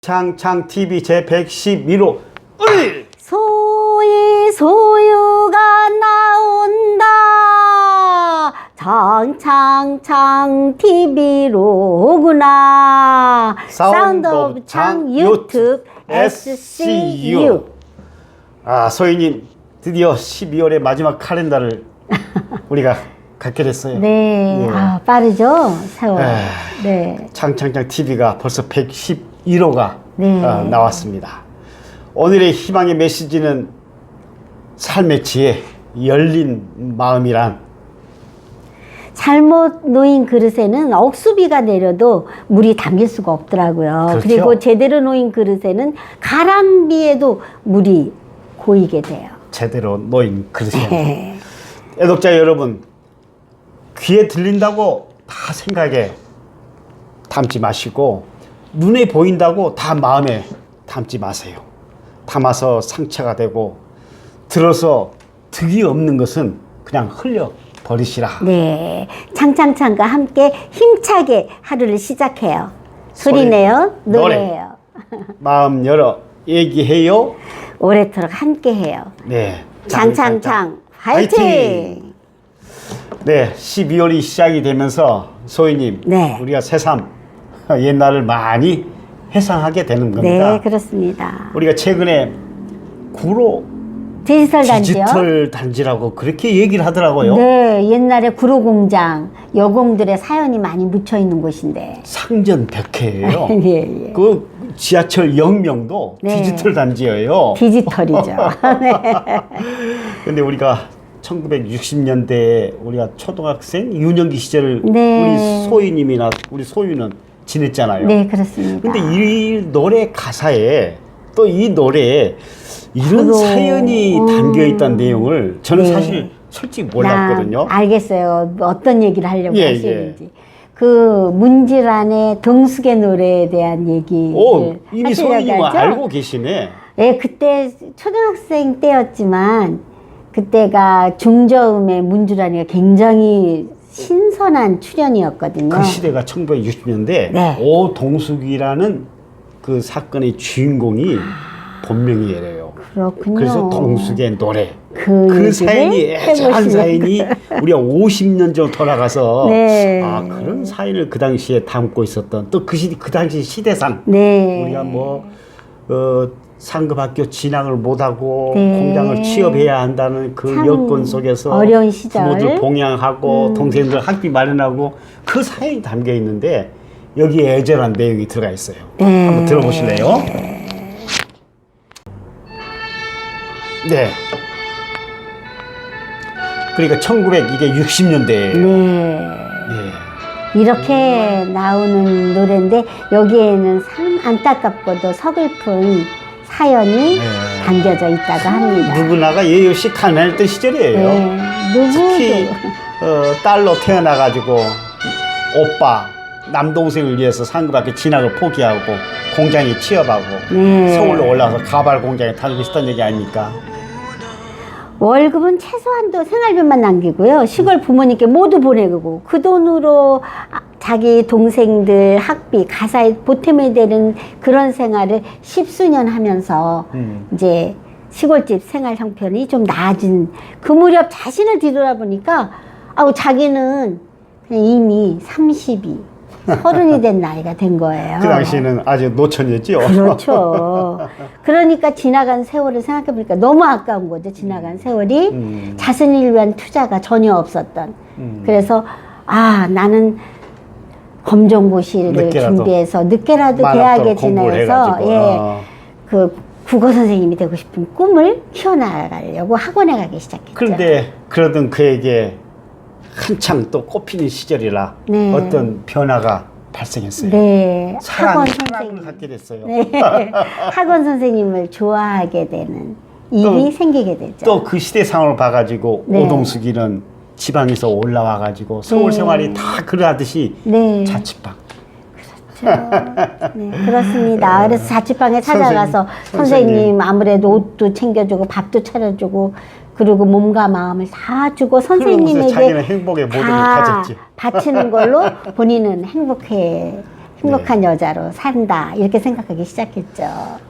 창창TV 제111호 소의 소유가 나온다. 창TV로구나. 사운드 오브 창 유튜브 SCU. 아, 소희님 드디어 12월의 마지막 카렌더를 우리가 갖게 됐어요. 네, 예. 아, 빠르죠 세월. 네. 창TV가 벌써 111호가 네. 나왔습니다. 오늘의 희망의 메시지는 삶의 지혜, 열린 마음이란. 잘못 놓인 그릇에는 억수비가 내려도 물이 담길 수가 없더라고요. 그렇죠. 그리고 제대로 놓인 그릇에는 가랑비에도 물이 고이게 돼요. 제대로 놓인 그릇에. 네. 애독자 여러분, 귀에 들린다고 다 생각에 담지 마시고 눈에 보인다고 다 마음에 담지 마세요. 담아서 상처가 되고 들어서 득이 없는 것은 그냥 흘려 버리시라. 네, 창창창과 함께 힘차게 하루를 시작해요. 소리내요, 노래해요. 마음 열어 얘기해요. 오래도록 함께해요. 네, 창창창 화이팅! 네, 12월이 시작이 되면서 소희님, 네. 우리가 새삼 옛날을 많이 회상하게 되는 겁니다. 네, 그렇습니다. 우리가 최근에 구로 디지털 단지요? 디지털 단지라고 그렇게 얘기를 하더라고요. 네, 옛날에 구로공장 여공들의 사연이 많이 묻혀 있는 곳인데. 상전벽해예요. 예, 예. 그 지하철 역명도 네. 디지털 단지예요. 디지털이죠. 네. 근데 우리가 1960년대에 우리가 초등학생 유년기 시절을 네. 우리 소희님이나 우리 소유는 지냈잖아요. 네, 그렇습니다. 근데 이 노래 가사에 또 이 노래에 이런 사연이 담겨 있다는 내용을 저는 네. 사실 솔직히 몰랐거든요. 알겠어요. 어떤 얘기를 하려고 예, 하시는지. 그 문질안의 동숙의 노래에 대한 얘기. 오, 이미 소희님은 알고 계시네. 네, 그때 초등학생 때였지만 그때가 중저음의 문주란이가 굉장히 신선한 출연이었거든요. 그 시대가 1960년대 네. 오동숙이라는 그 사건의 주인공이 본명이래요. 그렇군요. 그래서 동숙의 노래. 그 그 사연이 애절한 사연이 우리가 50년 전 돌아가서 네. 아, 그런 사연을 그 당시에 담고 있었던 또 그 당시 시대상 네. 우리가 뭐 상급학교 진학을 못하고 네. 공장을 취업해야 한다는 그 참 여건 속에서 어려운 시절. 부모들 봉양하고 동생들 학비 마련하고 그 사연이 담겨 있는데 여기에 애절한 내용이 들어가 있어요. 네. 한번 들어보실래요? 네. 그러니까 1960년대에 네. 예. 이렇게 나오는 노래인데 여기에는 참 안타깝고도 서글픈 사연이 네. 담겨져 있다고 합니다. 누구나가 예요시 가난했던 시절이에요. 네. 특히 누구도. 딸로 태어나가지고 오빠 남동생을 위해서 상급학교 진학을 포기하고 공장에 취업하고 네. 서울로 올라와서 가발 공장에 다니고 있었던 얘기 아닙니까? 월급은 최소한도 생활비만 남기고요. 시골 부모님께 모두 보내고 그 돈으로 자기 동생들 학비, 가사에 보탬이 되는 그런 생활을 십수년 하면서 이제 시골집 생활 형편이 좀 나아진 그 무렵 자신을 뒤돌아보니까 자기는 그냥 이미 30이 30이 된 나이가 된 거예요. 그 당시에는 아주 노처녀죠. 그렇죠. 그러니까 지나간 세월을 생각해보니까 너무 아까운 거죠. 지나간 세월이 자신을 위한 투자가 전혀 없었던. 그래서 나는 검정고시를 늦게라도 준비해서 늦게라도 대학에 지내서 그 국어 선생님이 되고 싶은 꿈을 키워나가려고 학원에 가기 시작했죠. 그런데 그러던 그에게 한창 또 꽃피는 시절이라 네. 어떤 변화가 발생했어요. 네, 학원 사랑을 선생님. 갖게 됐어요. 네, 학원 선생님을 좋아하게 되는 일이 생기게 되죠. 또 그 시대 상황을 봐가지고 네. 오동숙이는 지방에서 올라와가지고 서울 네. 생활이 다 그러하듯이 네. 자취방. 네, 그렇습니다. 그래서 자취방에 찾아가서 선생님 아무래도 옷도 챙겨주고 밥도 차려주고 그리고 몸과 마음을 다 주고 그러면서 자기는 선생님에게 행복의 모든 걸 다 가졌지. 바치는 걸로 본인은 행복해 행복한 여자로 산다 이렇게 생각하기 시작했죠.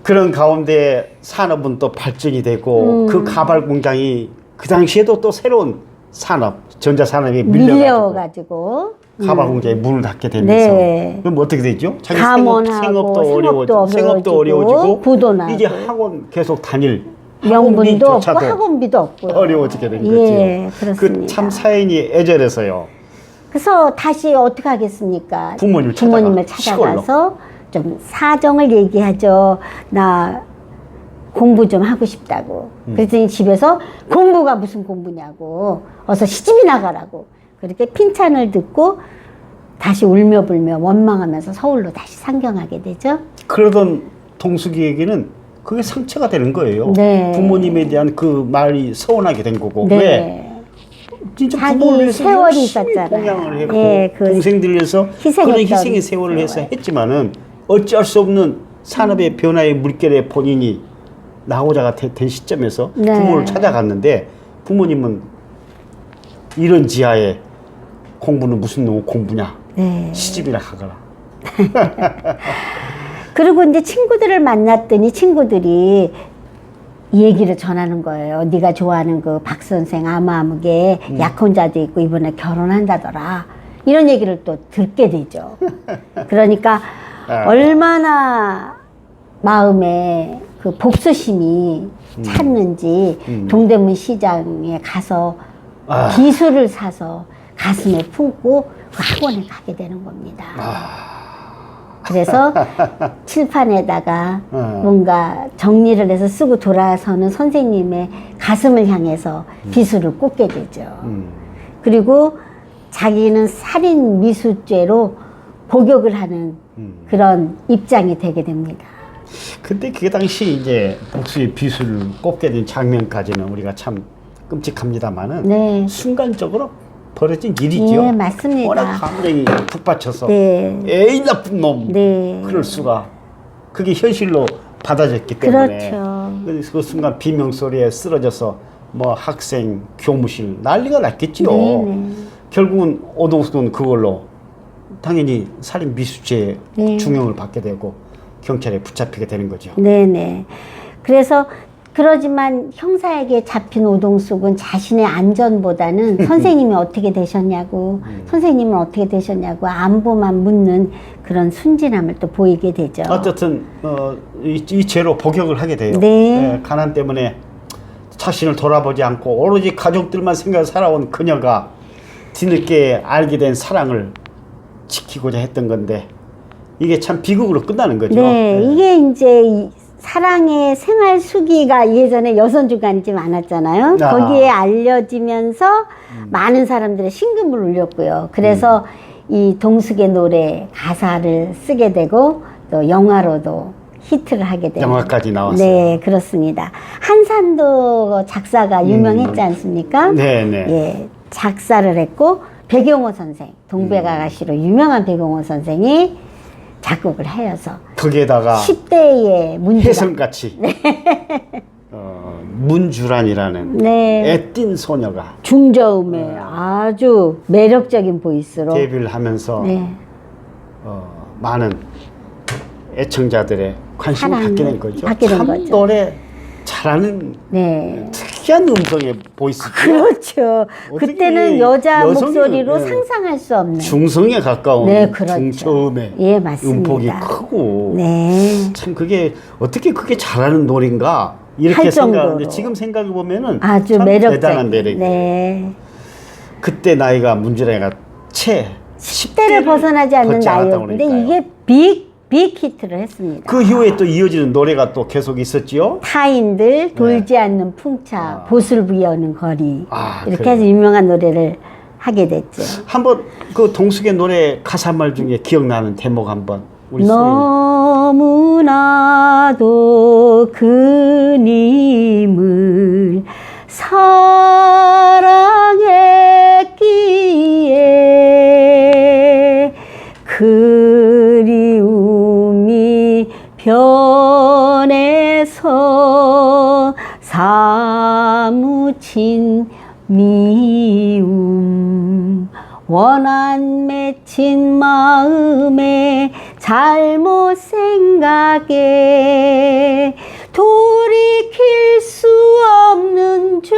그런 가운데 산업은 또 발전이 되고 그 가발 공장이 그 당시에도 또 새로운 산업, 전자산업이 밀려가지고 가발 공장에 문을 닫게 되면서 네. 그럼 어떻게 되죠? 자기 감원하고 생업도 어려워지고 부도 나고 이제 학원 계속 다닐 명분도 없고 학원비조차도 학원비도 없고요. 어려워지게 된 거죠. 예, 그렇습니다. 그 참 사연이 애절해서요. 그래서 다시 어떻게 하겠습니까? 부모님을 찾아가서 좀 사정을 얘기하죠. 나 공부 좀 하고 싶다고. 그랬더니 집에서 공부가 무슨 공부냐고. 어서 시집이 나가라고. 그렇게 핀찬을 듣고 다시 울며 불며 원망하면서 서울로 다시 상경하게 되죠. 그러던 동숙이에게는 그게 상처가 되는 거예요. 네. 부모님에 대한 그 말이 서운하게 된 거고. 네. 왜? 진짜 자기 부모를 위해서 세월이 열심히 있었잖아요. 공양을 했고 예, 그 동생들 위해서 희생했던 그런 희생의 세월을 해서 했지만은 어쩔 수 없는 산업의 변화의 물결에 본인이 나오자가 된 시점에서 네. 부모를 찾아갔는데 부모님은 이런 지하에 공부는 무슨 놈의 공부냐. 네. 시집이나 가거라. 그리고 이제 친구들을 만났더니 친구들이 이 얘기를 전하는 거예요. 네가 좋아하는 그 박 선생 아무아무개 약혼자도 있고 이번에 결혼한다더라. 이런 얘기를 또 듣게 되죠. 그러니까 얼마나 마음에 그 복수심이 찼는지 동대문 시장에 가서 기술을 사서 가슴에 품고 그 학원에 가게 되는 겁니다. 그래서 칠판에다가 뭔가 정리를 해서 쓰고 돌아서는 선생님의 가슴을 향해서 비수를 꽂게 되죠. 그리고 자기는 살인 미수죄로 복역을 하는 그런 입장이 되게 됩니다. 근데 그 당시 이제 복수의 비수를 꼽게 된 장면까지는 우리가 참 끔찍합니다만은 네. 순간적으로 벌어진 일이죠. 예, 맞습니다. 워낙 감정이 북받쳐서 네. 에이 나쁜 놈. 네. 그럴 수가. 그게 현실로 받아졌기 때문에. 그렇죠. 그래서 그 순간 비명소리에 쓰러져서 뭐 학생, 교무실 난리가 났겠지요. 네네. 결국은 오동숙은 그걸로 당연히 살인 미수죄 네. 중형을 받게 되고 경찰에 붙잡히게 되는 거죠. 네네. 그래서 그러지만 형사에게 잡힌 오동숙은 자신의 안전보다는 선생님이 어떻게 되셨냐고, 선생님은 어떻게 되셨냐고 안부만 묻는 그런 순진함을 또 보이게 되죠. 어쨌든 이 죄로 복역을 하게 돼요. 네. 가난 때문에 자신을 돌아보지 않고 오로지 가족들만 생각해 살아온 그녀가 뒤늦게 알게 된 사랑을 지키고자 했던 건데 이게 참 비극으로 끝나는 거죠. 네, 이게 이제 이 사랑의 생활 수기가 예전에 여선주간이 많았잖아요. 거기에 알려지면서 많은 사람들의 심금을 울렸고요. 그래서 이 동숙의 노래 가사를 쓰게 되고 또 영화로도 히트를 하게 되고 영화까지 나왔어요. 네, 그렇습니다. 한산도 작사가 유명했지 않습니까? 네네. 예, 작사를 했고 백용호 선생, 동백아가씨로 유명한 백용호 선생이 작곡을 하여서 거기에다가 10대의 문주란. 혜성같이 문주란이라는 네. 애띤 소녀가 중저음의 아주 매력적인 보이스로 데뷔를 하면서 네. 많은 애청자들의 관심을 사랑을 받게 된 거죠. 받게 된 참 거죠. 노래 잘하는 네. 특이한 음성의 보이스죠. 그렇죠. 어떻게 그때는 여자 여성이, 목소리로 네. 상상할 수 없는. 중성에 가까운 네, 그렇죠. 중저음의 예, 맞습니다. 음폭이 크고 네. 참 그게 어떻게 그게 잘하는 노래인가 이렇게 할 생각하는데 정도로. 지금 생각해 보면은 아주 참 매력적인. 대단한 매력이에요. 네. 그때 나이가 문주란이가 채 10대를 벗어나지 않는 벗지 않았다고 나이였는데 그러니까요. 이게 빅 히트를 했습니다. 그 이후에 또 이어지는 노래가 또 계속 있었지요. 타인들 돌지 않는 풍차, 보슬 부여는 거리 이렇게 그래요. 해서 유명한 노래를 하게 됐죠. 한번 그 동숙의 노래 가사말 중에 기억나는 대목 한번 우리 소희 너무나도 그님을 사랑했기에 그리움이 변해서 사무친 미움 원한 맺힌 마음에 잘못 생각에 돌이킬 수 없는 죄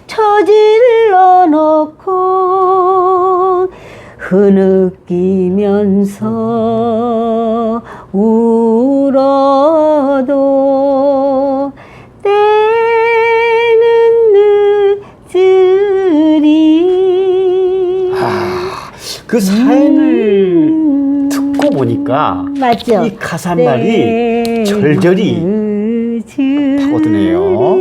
저질러 놓고 흐느끼면서 울어도 때는 늦으리. 그 사연을 듣고 보니까 맞죠? 이 가사말이 절절히 파고드네요.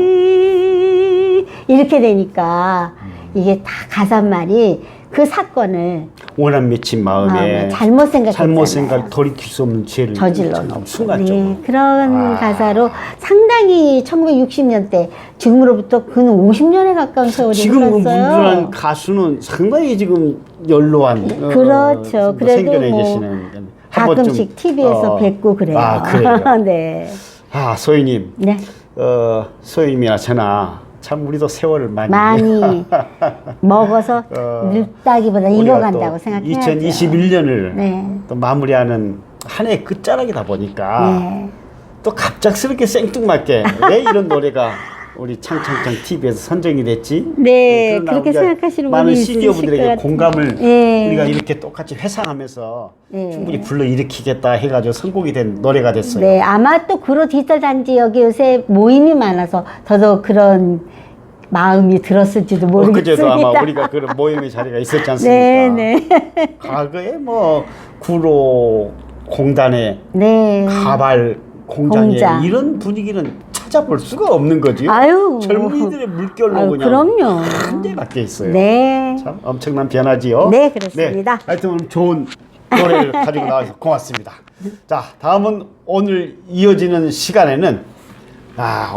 이렇게 되니까 이게 다 가사말이 그 사건을 원한 맺힌 마음에 잘못 생각했잖아요. 잘못 생각 돌이킬 수 없는 죄를 저질러 순간적으로. 네, 그런 가사로 상당히 1960년대 지금으로부터 그는 50년에 가까운 세월이 지금 흘렀어요. 문준환 가수는 상당히 지금 연로한 그렇죠. 그래도 생전에 뭐 계시는 가끔씩 TV에서 뵙고 그래요. 아, 그래요. 네. 아, 소희님. 네. 소희님이나 저나 참 우리도 세월을 많이 먹어서 늙다기보다 익어간다고 생각해야죠. 2021년을 네. 또 마무리하는 한 해 끝자락이다 보니까 네. 또 갑작스럽게 생뚱맞게 왜 이런 노래가 우리 창창창 TV에서 선정이 됐지? 네, 그러나 그렇게 우리가 생각하시는 많은 분이 있으실 것 시니어분들에게 같아요. 공감을 네. 우리가 이렇게 똑같이 회상하면서 네. 충분히 불러일으키겠다 해가지고 선곡이 된 노래가 됐어요. 네, 아마 또 구로 디지털 단지 여기 요새 모임이 많아서 더더욱 그런 마음이 들었을지도 모르겠습니다. 그제도 아마 우리가 그런 모임의 자리가 있었지 않습니까? 네, 네. 과거에 뭐 구로 공단에 네. 가발 공장에 공장. 이런 분위기는 찾아볼 수가 없는 거지. 아유. 젊은이들의 물결로 아유, 그냥 그럼요. 한데 맞게 있어요. 네. 참 엄청난 변화지요. 네, 그렇습니다. 네, 하여튼 오늘 좋은 노래를 가지고 나와서 고맙습니다. 자, 다음은 오늘 이어지는 시간에는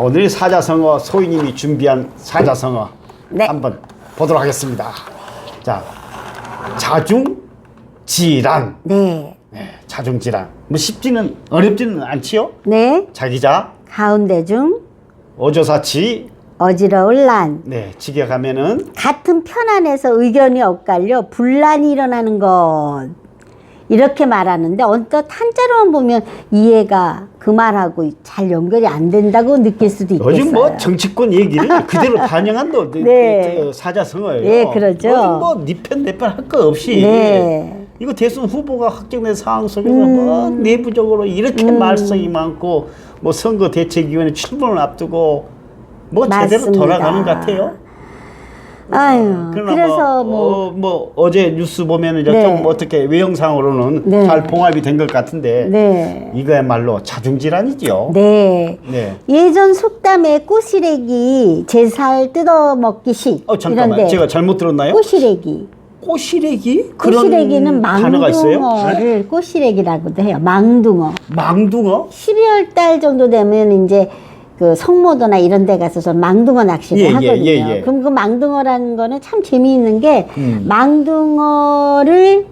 오늘 사자성어 소희님이 준비한 사자성어 네. 한번 보도록 하겠습니다. 자, 자중질환. 네. 네, 자중질환. 뭐 쉽지는 어렵지는 않지요? 네. 자기자, 가운데 중 어조사치. 어지러울 난. 네, 직역하면은 같은 편 안에서 의견이 엇갈려 분란이 일어나는 것. 이렇게 말하는데 언뜻 한자로만 보면 이해가 그 말하고 잘 연결이 안 된다고 느낄 수도 있겠어요. 요즘 뭐 정치권 얘기를 그대로 반영한 네. 사자성어예요. 네, 그러죠. 요즘 뭐 니 편 내 편 할 거 없이 네. 이거 대선 후보가 확정된 상황 속에서 뭐 내부적으로 이렇게 말썽이 많고 뭐 선거 대책위원회 출범을 앞두고 뭐 제대로 맞습니다. 돌아가는 것 같아요. 아유, 그러나 그래서 뭐 어제 뉴스 보면은 네. 좀 어떻게 외형상으로는 네. 잘 봉합이 된 것 같은데 네. 이거야말로 자중질환이지요. 네. 네. 예전 속담에 꼬시래기 제살 뜯어먹기식 잠깐만, 이런데 제가 잘못 들었나요? 꼬시래기. 꼬시래기? 꼬시래기는 그런 단어가 있어요? 망둥어를 꼬시래기라고도 해요. 망둥어. 망둥어? 12월 달 정도 되면 이제 그 성모도나 이런 데 가서 저 망둥어 낚시를 예, 하거든요. 예, 예. 그럼 그 망둥어라는 거는 참 재미있는 게 망둥어를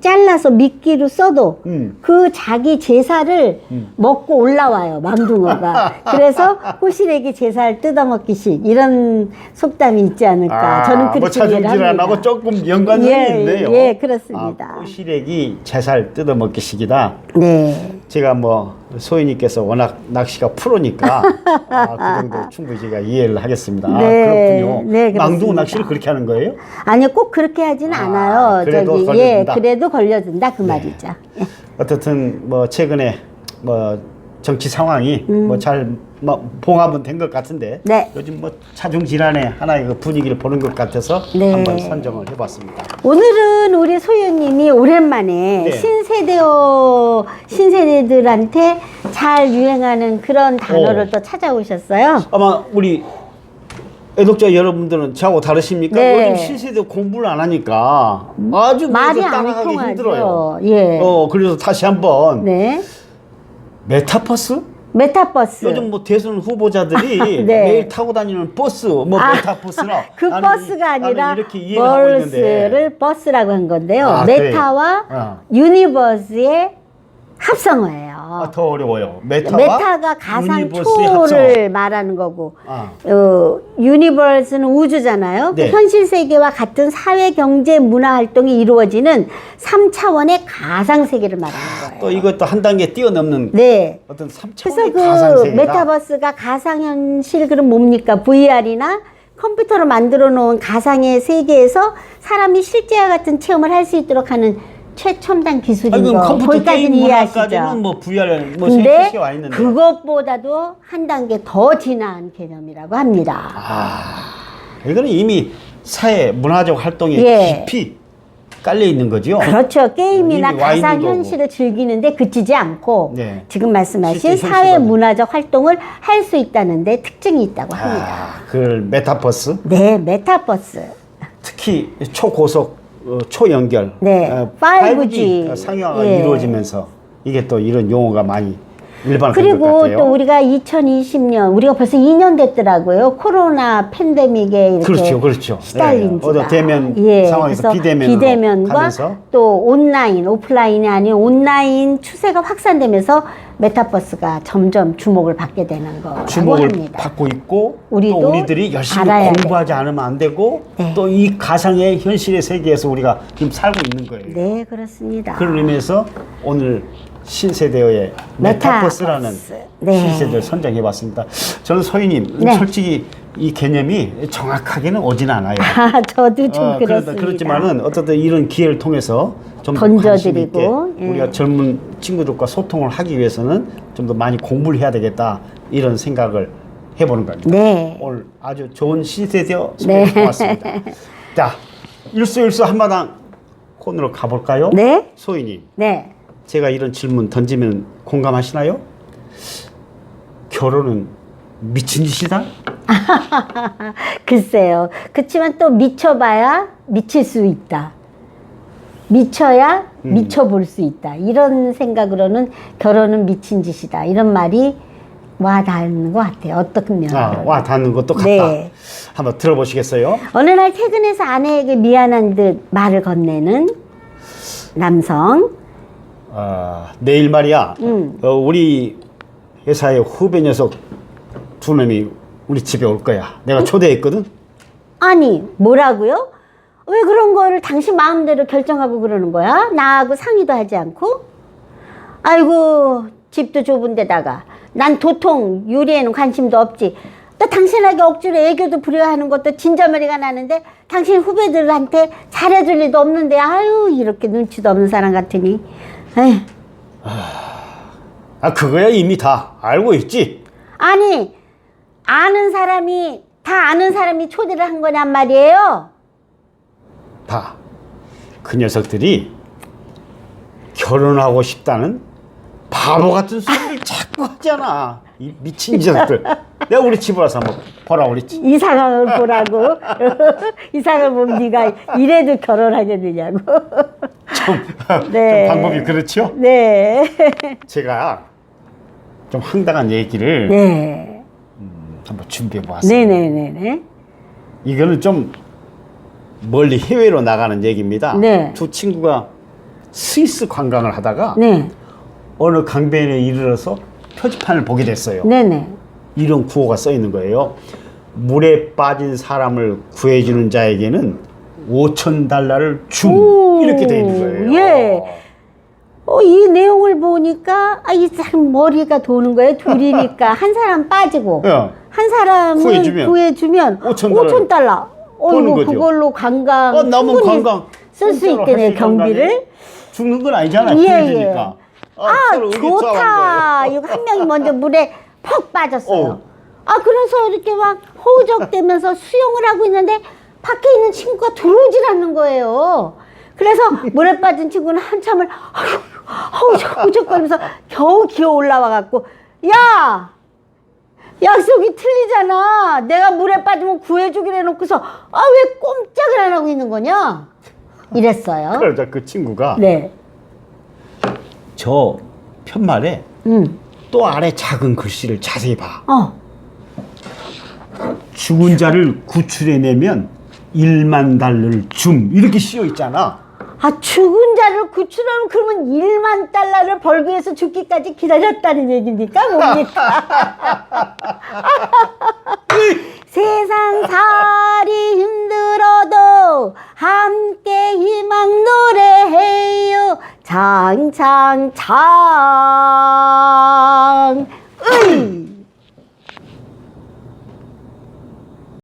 잘라서 미끼로 써도 그 자기 제사를 먹고 올라와요, 망둥어가. 그래서 꼬시래기 제사를 뜯어먹기식 이런 속담이 있지 않을까. 저는 그렇게 뭐 이해를 합니다. 자중질환하고 조금 연관성이 예, 있네요. 예, 그렇습니다. 꼬시래기 제살 뜯어먹기식이다. 네. 제가 뭐 소희님께서 워낙 낚시가 프로니까 그 정도 충분히 제가 이해를 하겠습니다. 네, 그렇군요. 네, 그렇습니다. 망둥어 낚시를 그렇게 하는 거예요? 아니요, 꼭 그렇게 하진 않아요. 그래도 예, 걸려든다. 그래도 걸려든다 그 말이죠. 예. 어쨌든 뭐 최근에 뭐 정치 상황이 뭐 잘 봉합은 된 것 같은데 네. 요즘 뭐 자중질환의 하나의 그 분위기를 보는 것 같아서 네. 한번 선정을 해봤습니다. 오늘은 우리 소유님이 오랜만에 네. 신세대들한테 잘 유행하는 그런 단어를 또 찾아오셨어요. 아마 우리 애독자 여러분들은 저하고 다르십니까? 네. 요즘 신세대 공부를 안 하니까 아주 말이 안 따라가기 통하죠. 힘들어요. 예. 그래서 다시 한번 네. 메타버스? 메타버스. 요즘 뭐 대선 후보자들이 네. 매일 타고 다니는 버스, 뭐 메타버스라. 그 나는 버스가 아니라 나는 이렇게 이해를 하고 있는데. 버스를 버스라고 한 건데요. 아, 메타와 그래요? 유니버스의 합성어예요. 어려워요. 더 어려워요. 메타와 메타가 가상 유니버스의 초를 합성. 말하는 거고, 아. 유니버스는 우주잖아요. 네. 현실 세계와 같은 사회, 경제, 문화 활동이 이루어지는 3차원의 가상 세계를 말하는 거예요. 또 이것도 한 단계 뛰어넘는 네. 어떤 3차원의 그래서 그 가상세계다. 메타버스가 가상현실 그럼 뭡니까? VR이나 컴퓨터로 만들어 놓은 가상의 세계에서 사람이 실제와 같은 체험을 할 수 있도록 하는 최첨단 기술인 아니, 그럼 거. 컴퓨터 거기까지는 게임 이해하시죠? 문화까지는 뭐 VR 뭐 근데 세계가 와 있는데. 그것보다도 한 단계 더 진화한 개념이라고 합니다. 이거는 이미 사회 문화적 활동에 예. 깊이 깔려 있는 거죠. 그렇죠. 게임이나 이미 와 있는 가상 거고. 현실을 즐기는데 그치지 않고 네. 지금 말씀하신 실제 사회 현실과는. 문화적 활동을 할 수 있다는데 특징이 있다고 합니다. 그 메타버스, 네, 메타버스. 특히 초고속 초연결, 네, 5G. 상용화가 예. 이루어지면서 이게 또 이런 용어가 많이 일반화된 것 그리고 같아요. 또 우리가 2020년 우리가 벌써 2년 됐더라고요. 코로나 팬데믹에 이렇게 그렇죠. 시달린 지가. 어떤 대면 상황에서 그래서 비대면으로 가면서 또 온라인, 오프라인이 아닌 온라인 추세가 확산되면서 메타버스가 점점 주목을 받게 되는 거라고 주목을 합니다. 받고 있고 우리도 또 우리들이 열심히 알아야 공부하지 않으면 안 되고 네. 또 이 가상의 현실의 세계에서 우리가 지금 살고 있는 거예요. 네, 그렇습니다. 그런 의미에서 오늘 신세대의 메타버스라는 네. 신세대를 선정해봤습니다. 저는 소희님 네. 솔직히 이 개념이 정확하게는 오진 않아요. 저도 좀 그렇습니다. 그렇지만은 어쨌든 이런 기회를 통해서 좀 던져드리고, 관심 있게 예. 우리가 젊은 친구들과 소통을 하기 위해서는 좀 더 많이 공부를 해야 되겠다 이런 생각을 해보는 겁니다. 네. 오늘 아주 좋은 신세대 소개해 보았습니다. 자, 일수일수 한마당 코너로 가볼까요? 네. 소희님, 네. 제가 이런 질문 던지면 공감하시나요? 결혼은 미친 짓이다? 글쎄요. 그렇지만 또 미쳐봐야 미칠 수 있다. 미쳐야 미쳐볼 수 있다. 이런 생각으로는 결혼은 미친 짓이다. 이런 말이 와 닿는 것 같아요. 어떤 면으로. 와 닿는 것도 같다. 네. 한번 들어보시겠어요? 어느 날 퇴근해서 아내에게 미안한 듯 말을 건네는 남성. 내일 말이야. 우리 회사의 후배 녀석 두 놈이 우리 집에 올 거야. 내가 초대했거든. 아니, 뭐라고요? 왜 그런 거를 당신 마음대로 결정하고 그러는 거야? 나하고 상의도 하지 않고? 아이고, 집도 좁은 데다가 난 도통 요리에는 관심도 없지. 또 당신에게 억지로 애교도 부려하는 것도 진저머리가 나는데 당신 후배들한테 잘해줄 리도 없는데 아유 이렇게 눈치도 없는 사람 같으니. 에휴. 그거야 이미 다 알고 있지. 아니 아는 사람이 다 아는 사람이 초대를 한 거냔 말이에요. 봐. 그 녀석들이 결혼하고 싶다는 바보 같은 소리를 자꾸 하잖아. 이 미친 녀석들. 내가 우리 집에 와서 한번 보라 우리 집. 이 상황을 보라고. 이 상황을 보면 네가 이래도 결혼하게 되냐고. 좀 네. 방법이 그렇죠? 네. 제가 좀 황당한 얘기를 네. 한번 준비해 보았습니다. 네네네네. 이거는 좀 멀리 해외로 나가는 얘기입니다. 네. 두 친구가 스위스 관광을 하다가 네. 어느 강변에 이르러서 표지판을 보게 됐어요. 네네. 이런 구호가 써 있는 거예요. 물에 빠진 사람을 구해주는 자에게는 5,000달러를 줌. 이렇게 돼 있는 거예요. 예. 이 내용을 보니까 이 사람 머리가 도는 거예요. 둘이니까 한 사람 빠지고 예. 한 사람은 구해주면 5,000달러. 버는 거죠. 그걸로 관광 남은 충분히 관광 쓸 수 공짜로 있겠네요. 할수 있는 경비를. 관광에 죽는 건 아니잖아요. 예, 구해주니까. 서로 의기투합한 좋다. 거예요. 이거 한 명이 먼저 물에 퍽 빠졌어요. 어. 그래서 이렇게 막 허우적대면서 수영을 하고 있는데 밖에 있는 친구가 들어오질 않는 거예요. 그래서 물에 빠진 친구는 한참을 허우적거리면서 겨우 기어 올라와 갖고 야! 약속이 틀리잖아. 내가 물에 빠지면 구해주기로 해놓고서 왜 꼼짝을 안 하고 있는 거냐? 이랬어요. 그러자 그 친구가 네. 저 편말에 또 아래 작은 글씨를 자세히 봐. 죽은 자를 구출해내면 1만 달러를 줌 이렇게 씌어 있잖아. 아, 죽은 자를 구출하면 그러면 1만 달러를 벌기 위해서 죽기까지 기다렸다는 얘기입니까? 뭡니까? 세상살이 힘들어도 함께 희망 노래해요. 장장장. 으이!